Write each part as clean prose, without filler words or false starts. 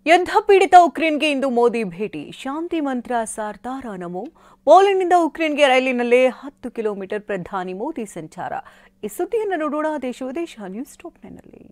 ಯುದ್ಧ ಪೀಡಿತ ಉಕ್ರೇನ್ಗೆ ಇಂದು ಮೋದಿ ಭೇಟಿ. ಶಾಂತಿ ಮಂತ್ರ ಸಾರ್ತಾರ ನಮೋ. ಪೋಲೆಂಡ್ನಿಂದ ಉಕ್ರೇನ್ಗೆ ರೈಲಿನಲ್ಲೇ 10 ಕಿಲೋಮೀಟರ್ ಪ್ರಧಾನಿ ಮೋದಿ ಸಂಚಾರ. ಈ ಸುದ್ದಿಯನ್ನು ನೋಡೋಣ ದೇಶ ವಿದೇಶ ನ್ಯೂಸ್ ಟಾಪ್ 9 ನಲ್ಲಿ.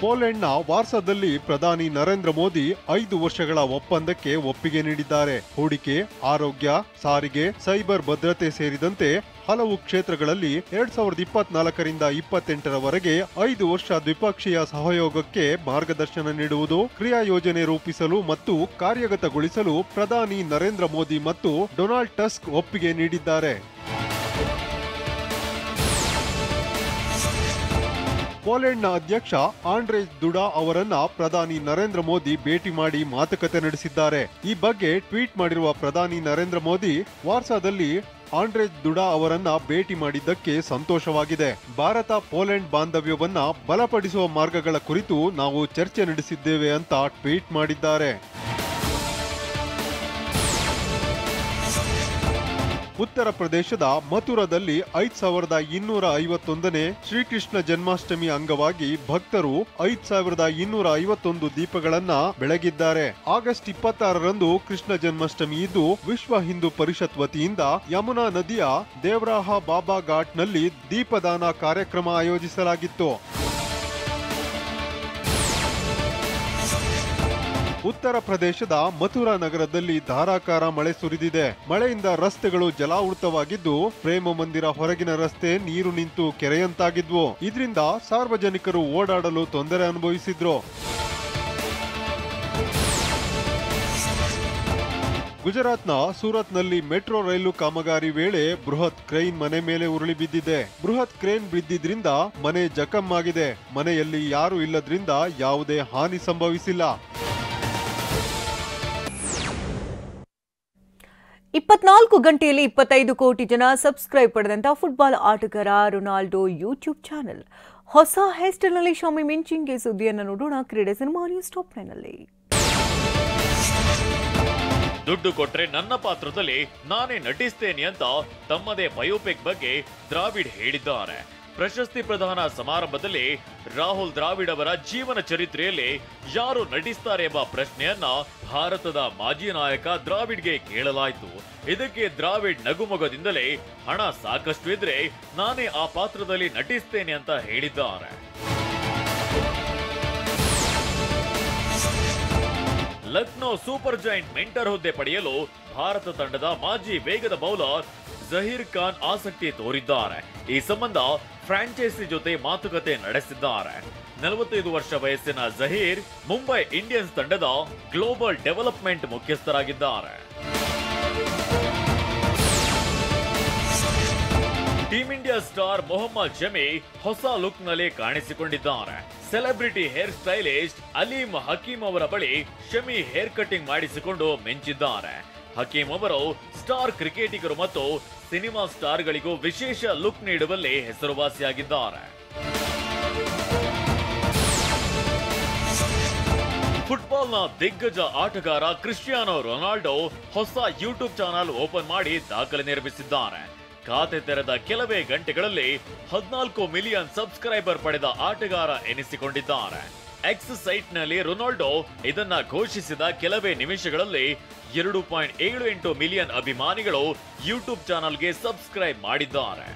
ಪೋಲೆಂಡ್ನ ವಾರ್ಸಾದಲ್ಲಿ ಪ್ರಧಾನಿ ನರೇಂದ್ರ ಮೋದಿ 5 ವರ್ಷಗಳ ಒಪ್ಪಂದಕ್ಕೆ ಒಪ್ಪಿಗೆ ನೀಡಿದ್ದಾರೆ. ಹೂಡಿಕೆ, ಆರೋಗ್ಯ, ಸಾರಿಗೆ, ಸೈಬರ್ ಭದ್ರತೆ ಸೇರಿದಂತೆ ಹಲವು ಕ್ಷೇತ್ರಗಳಲ್ಲಿ 2024ರಿಂದ 28ರವರೆಗೆ 5 ವರ್ಷ ದ್ವಿಪಕ್ಷೀಯ ಸಹಯೋಗಕ್ಕೆ ಮಾರ್ಗದರ್ಶನ ನೀಡುವುದು, ಕ್ರಿಯಾ ಯೋಜನೆ ರೂಪಿಸಲು ಮತ್ತು ಕಾರ್ಯಗತಗೊಳಿಸಲು ಪ್ರಧಾನಿ ನರೇಂದ್ರ ಮೋದಿ ಮತ್ತು ಡೊನಾಲ್ಡ್ ಟಸ್ಕ್ ಒಪ್ಪಿಗೆ ನೀಡಿದ್ದಾರೆ. ಪೋಲೆಂಡ್ನ ಅಧ್ಯಕ್ಷ ಆಂಡ್ರೇಜ್ ದುಡಾ ಅವರನ್ನ ಪ್ರಧಾನಿ ನರೇಂದ್ರ ಮೋದಿ ಭೇಟಿ ಮಾಡಿ ಮಾತುಕತೆ ನಡೆಸಿದ್ದಾರೆ. ಈ ಬಗ್ಗೆ ಟ್ವೀಟ್ ಮಾಡಿರುವ ಪ್ರಧಾನಿ ನರೇಂದ್ರ ಮೋದಿ, ವಾರ್ಸಾದಲ್ಲಿ ಆಂಡ್ರೇಜ್ ದುಡಾ ಅವರನ್ನ ಭೇಟಿ ಮಾಡಿದ್ದಕ್ಕೆ ಸಂತೋಷವಾಗಿದೆ. ಭಾರತ ಪೋಲೆಂಡ್ ಬಾಂಧವ್ಯವನ್ನ ಬಲಪಡಿಸುವ ಮಾರ್ಗಗಳ ಕುರಿತು ನಾವು ಚರ್ಚೆ ನಡೆಸಿದ್ದೇವೆ ಅಂತ ಟ್ವೀಟ್ ಮಾಡಿದ್ದಾರೆ. ಉತ್ತರ ಪ್ರದೇಶದ ಮಥುರಾದಲ್ಲಿ 5251ನೇ ಶ್ರೀಕೃಷ್ಣ ಜನ್ಮಾಷ್ಟಮಿ ಅಂಗವಾಗಿ ಭಕ್ತರು 5251 ದೀಪಗಳನ್ನ ಬೆಳಗಿದ್ದಾರೆ. ಆಗಸ್ಟ್ 26ರಂದು ಕೃಷ್ಣ ಜನ್ಮಾಷ್ಟಮಿ ಇದ್ದು ವಿಶ್ವ ಹಿಂದೂ ಪರಿಷತ್ ವತಿಯಿಂದ ಯಮುನಾ ನದಿಯ ದೇವರಾಹ ಬಾಬಾ ಘಾಟ್ನಲ್ಲಿ ದೀಪದಾನ ಕಾರ್ಯಕ್ರಮ ಆಯೋಜಿಸಲಾಗಿತ್ತು. ಉತ್ತರ ಪ್ರದೇಶದ ಮಥುರಾ ನಗರದಲ್ಲಿ ಧಾರಾಕಾರ ಮಳೆ ಸುರಿದಿದೆ. ಮಳೆಯಿಂದ ರಸ್ತೆಗಳು ಜಲಾವೃತವಾಗಿದ್ದು, ಪ್ರೇಮ ಮಂದಿರ ಹೊರಗಿನ ರಸ್ತೆ ನೀರು ನಿಂತು ಕೆರೆಯಂತಾಗಿದ್ವು. ಇದರಿಂದ ಸಾರ್ವಜನಿಕರು ಓಡಾಡಲು ತೊಂದರೆ ಅನುಭವಿಸಿದ್ರು. ಗುಜರಾತ್ನ ಸೂರತ್ನಲ್ಲಿ ಮೆಟ್ರೋ ರೈಲು ಕಾಮಗಾರಿ ವೇಳೆ ಬೃಹತ್ ಕ್ರೇನ್ ಮನೆ ಮೇಲೆ ಉರುಳಿ ಬಿದ್ದಿದೆ. ಬೃಹತ್ ಕ್ರೇನ್ ಬಿದ್ದಿದ್ರಿಂದ ಮನೆ ಜಖಂ ಆಗಿದೆ. ಮನೆಯಲ್ಲಿ ಯಾರೂ ಇಲ್ಲದ್ರಿಂದ ಯಾವುದೇ ಹಾನಿ ಸಂಭವಿಸಿಲ್ಲ. 24 ಗಂಟೆಯಲ್ಲಿ 25 ಕೋಟಿ ಜನ ಸಬ್ಸ್ಕ್ರೈಬ್ ಪಡೆದಂತ ಫುಟ್ಬಾಲ್ ಆಟಗಾರ ರೊನಾಲ್ಡೋ ಯೂಟ್ಯೂಬ್ ಚಾನೆಲ್. ಹೊಸ ಹೇರ್ ಸ್ಟೈಲ್ನಲ್ಲಿ ಶಾಮಿ ಮಿಂಚಿಂಗ್ ಸುದ್ದಿಯನ್ನು ನೋಡೋಣ ಕ್ರೀಡೆ ಸಿನಿಮಾ ನ್ಯೂಸ್ ಟಾಪ್ 9 ನಲ್ಲಿ. ದುಡ್ಡು ಕೊಟ್ರೆ ನನ್ನ ಪಾತ್ರದಲ್ಲಿ ನಾನೇ ನಟಿಸ್ತೇನೆ ಅಂತ ತಮ್ಮದೇ ಬಯೋಪಿಕ್ ಬಗ್ಗೆ ದ್ರಾವಿಡ್ ಹೇಳಿದ್ದಾರೆ. ಪ್ರಶಸ್ತಿ ಪ್ರದಾನ ಸಮಾರಂಭದಲ್ಲಿ ರಾಹುಲ್ ದ್ರಾವಿಡ್ ಅವರ ಜೀವನ ಚರಿತ್ರೆಯಲ್ಲಿ ಯಾರು ನಟಿಸ್ತಾರೆ ಎಂಬ ಪ್ರಶ್ನೆಯನ್ನ ಭಾರತದ ಮಾಜಿ ನಾಯಕ ದ್ರಾವಿಡ್ಗೆ ಕೇಳಲಾಯಿತು. ಇದಕ್ಕೆ ದ್ರಾವಿಡ್ ನಗುಮೊಗದಿಂದಲೇ ಹಣ ಸಾಕಷ್ಟು ಇದ್ರೆ ನಾನೇ ಆ ಪಾತ್ರದಲ್ಲಿ ನಟಿಸ್ತೇನೆ ಅಂತ ಹೇಳಿದ್ದಾರೆ. ಲಕ್ನೋ ಸೂಪರ್ ಜೈಂಟ್ ಮೆಂಟರ್ ಹುದ್ದೆ ಪಡೆಯಲು ಭಾರತ ತಂಡದ ಮಾಜಿ ವೇಗದ ಬೌಲರ್ ಜಹೀರ್ ಖಾನ್ ಆಸಕ್ತಿ ತೋರಿದ್ದಾರೆ. ಈ ಸಂಬಂಧ ಫ್ರಾಂಚೈಸಿ ಜೊತೆ ಮಾತುಕತೆ ನಡೆಸಿದ್ದಾರೆ. 45 ವರ್ಷ ವಯಸ್ಸಿನ ಜಹೀರ್ ಮುಂಬೈ ಇಂಡಿಯನ್ಸ್ ತಂಡದ ಗ್ಲೋಬಲ್ ಡೆವಲಪ್ಮೆಂಟ್ ಮುಖ್ಯಸ್ಥರಾಗಿದ್ದಾರೆ. Team India star Mohammed Shami ಹೊಸ ಲುಕ್ ನಲ್ಲಿ ಕಾಣಿಸಿಕೊಂಡಿದ್ದಾರೆ. Celebrity hair stylist Aleem Hakeem ಅವರ ಬಳಿ ಶಮಿ ಹೇರ್ ಕಟಿಂಗ್ ಮಾಡಿಸಿಕೊಂಡು ಮಿಂಚಿದ್ದಾರೆ. ಹಕೀಂ ಅವರು ಸ್ಟಾರ್ ಕ್ರಿಕೆಟಿಗರು ಮತ್ತು ಸಿನಿಮಾ ಸ್ಟಾರ್ಗಳಿಗೂ ವಿಶೇಷ ಲುಕ್ ನೀಡುವಲ್ಲಿ ಹೆಸರುವಾಸಿಯಾಗಿದ್ದಾರೆ. ಫುಟ್ಬಾಲ್ನ ದಿಗ್ಗಜ ಆಟಗಾರ ಕ್ರಿಸ್ಟಿಯಾನೋ ರೊನಾಲ್ಡೋ ಹೊಸ ಯೂಟ್ಯೂಬ್ ಚಾನೆಲ್ ಓಪನ್ ಮಾಡಿ ದಾಖಲೆ ನಿರ್ಮಿಸಿದ್ದಾರೆ. ಖಾತೆ ತೆರೆದ ಕೆಲವೇ ಗಂಟೆಗಳಲ್ಲಿ 14 ಮಿಲಿಯನ್ ಸಬ್ಸ್ಕ್ರೈಬರ್ ಪಡೆದ ಆಟಗಾರ ಎನಿಸಿಕೊಂಡಿದ್ದಾರೆ. ಎಕ್ಸ್ ಸೈಟ್ನಲ್ಲಿ ರೊನಾಲ್ಡೋ ಇದನ್ನ ಘೋಷಿಸಿದ ಕೆಲವೇ ನಿಮಿಷಗಳಲ್ಲಿ 2.78 ಮಿಲಿಯನ್ ಅಭಿಮಾನಿಗಳು ಯೂಟ್ಯೂಬ್ ಚಾನೆಲ್ಗೆ ಸಬ್ಸ್ಕ್ರೈಬ್ ಮಾಡಿದ್ದಾರೆ.